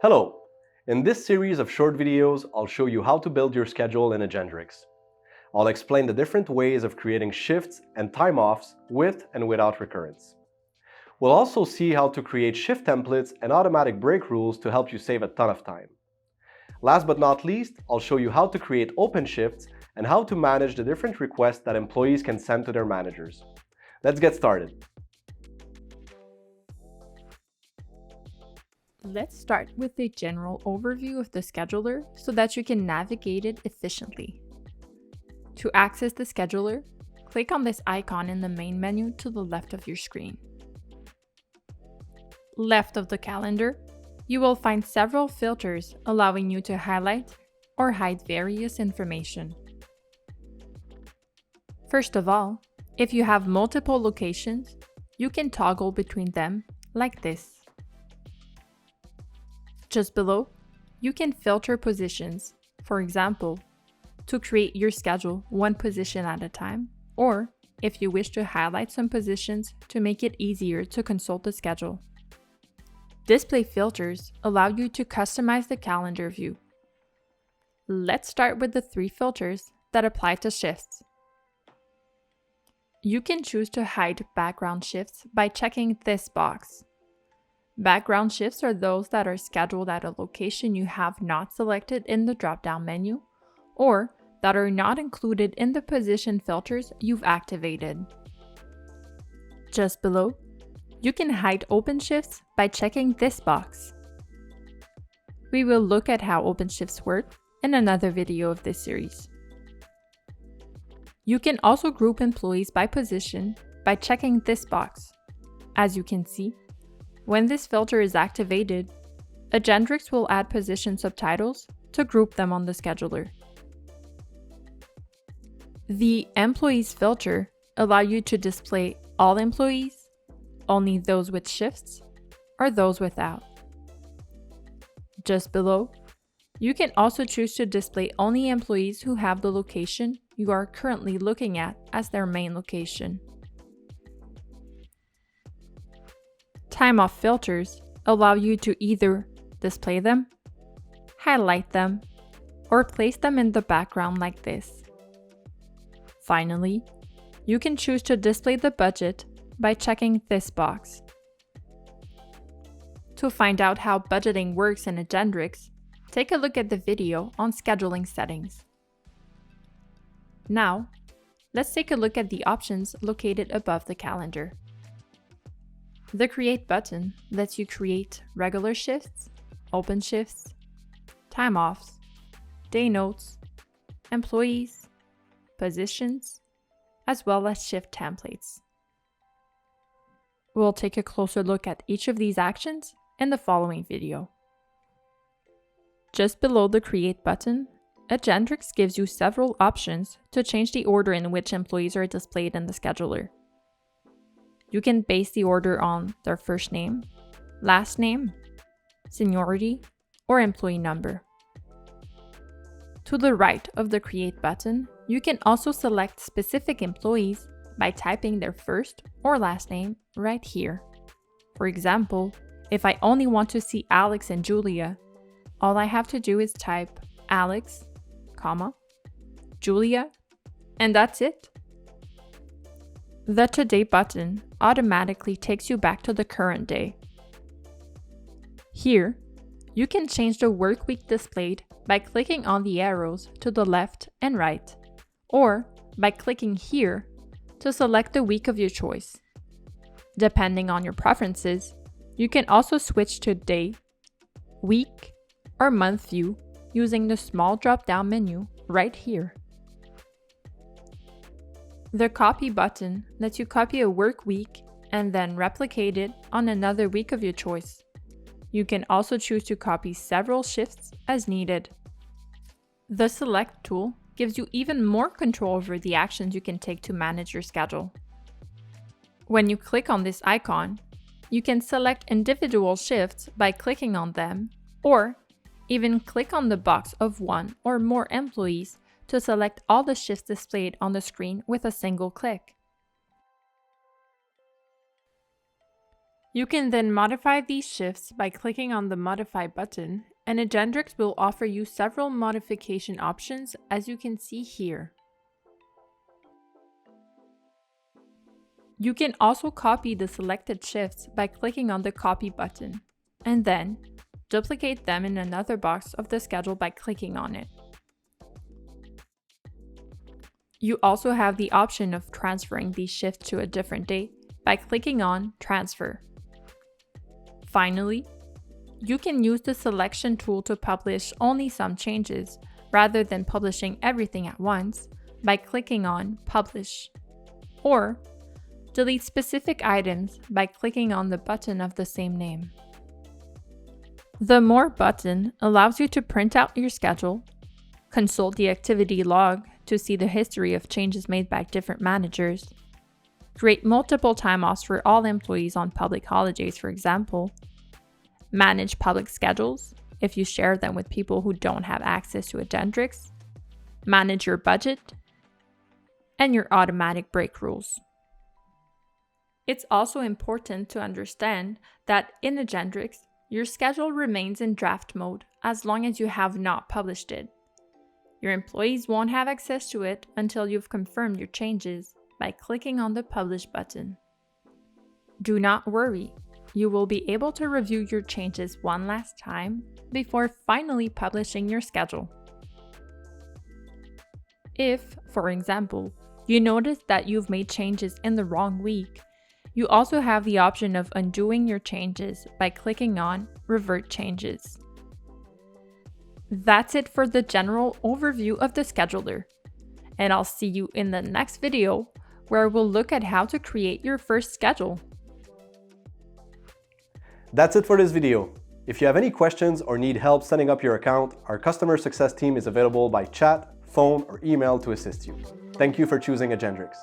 Hello! In this series of short videos, I'll show you how to build your schedule in Agendrix. I'll explain the different ways of creating shifts and time-offs with and without recurrence. We'll also see how to create shift templates and automatic break rules to help you save a ton of time. Last but not least, I'll show you how to create open shifts and how to manage the different requests that employees can send to their managers. Let's get started. Let's start with a general overview of the scheduler so that you can navigate it efficiently. To access the scheduler, click on this icon in the main menu to the left of your screen. Left of the calendar, you will find several filters allowing you to highlight or hide various information. First of all, if you have multiple locations, you can toggle between them like this. Just below, you can filter positions, for example, to create your schedule one position at a time, or if you wish to highlight some positions to make it easier to consult the schedule. Display filters allow you to customize the calendar view. Let's start with the 3 filters that apply to shifts. You can choose to hide background shifts by checking this box. Background shifts are those that are scheduled at a location you have not selected in the drop-down menu, or that are not included in the position filters you've activated. Just below, you can hide open shifts by checking this box. We will look at how open shifts work in another video of this series. You can also group employees by position by checking this box. As you can see, when this filter is activated, Agendrix will add position subtitles to group them on the scheduler. The Employees filter allows you to display all employees, only those with shifts, or those without. Just below, you can also choose to display only employees who have the location you are currently looking at as their main location. Time-off filters allow you to either display them, highlight them, or place them in the background like this. Finally, you can choose to display the budget by checking this box. To find out how budgeting works in Agendrix, take a look at the video on scheduling settings. Now, let's take a look at the options located above the calendar. The Create button lets you create regular shifts, open shifts, time-offs, day notes, employees, positions, as well as shift templates. We'll take a closer look at each of these actions in the following video. Just below the Create button, Agendrix gives you several options to change the order in which employees are displayed in the scheduler. You can base the order on their first name, last name, seniority, or employee number. To the right of the Create button, you can also select specific employees by typing their first or last name right here. For example, if I only want to see Alex and Julia, all I have to do is type Alex, Julia, and that's it. The Today button automatically takes you back to the current day. Here, you can change the work week displayed by clicking on the arrows to the left and right, or by clicking here to select the week of your choice. Depending on your preferences, you can also switch to day, week, or month view using the small drop-down menu right here. The Copy button lets you copy a work week and then replicate it on another week of your choice. You can also choose to copy several shifts as needed. The Select tool gives you even more control over the actions you can take to manage your schedule. When you click on this icon, you can select individual shifts by clicking on them, or even click on the box of one or more employees to select all the shifts displayed on the screen with a single click. You can then modify these shifts by clicking on the Modify button, and Agendrix will offer you several modification options, as you can see here. You can also copy the selected shifts by clicking on the Copy button, and then duplicate them in another box of the schedule by clicking on it. You also have the option of transferring these shifts to a different date by clicking on Transfer. Finally, you can use the selection tool to publish only some changes rather than publishing everything at once by clicking on Publish, or delete specific items by clicking on the button of the same name. The More button allows you to print out your schedule, consult the activity log to see the history of changes made by different managers, create multiple time-offs for all employees on public holidays, for example, manage public schedules if you share them with people who don't have access to Agendrix, manage your budget, and your automatic break rules. It's also important to understand that in Agendrix, your schedule remains in draft mode as long as you have not published it. Your employees won't have access to it until you've confirmed your changes by clicking on the Publish button. Do not worry, you will be able to review your changes one last time before finally publishing your schedule. If, for example, you notice that you've made changes in the wrong week, you also have the option of undoing your changes by clicking on Revert Changes. That's it for the general overview of the scheduler, and I'll see you in the next video where we'll look at how to create your first schedule. That's it for this video. If you have any questions or need help setting up your account, our customer success team is available by chat, phone, or email to assist you. Thank you for choosing Agendrix.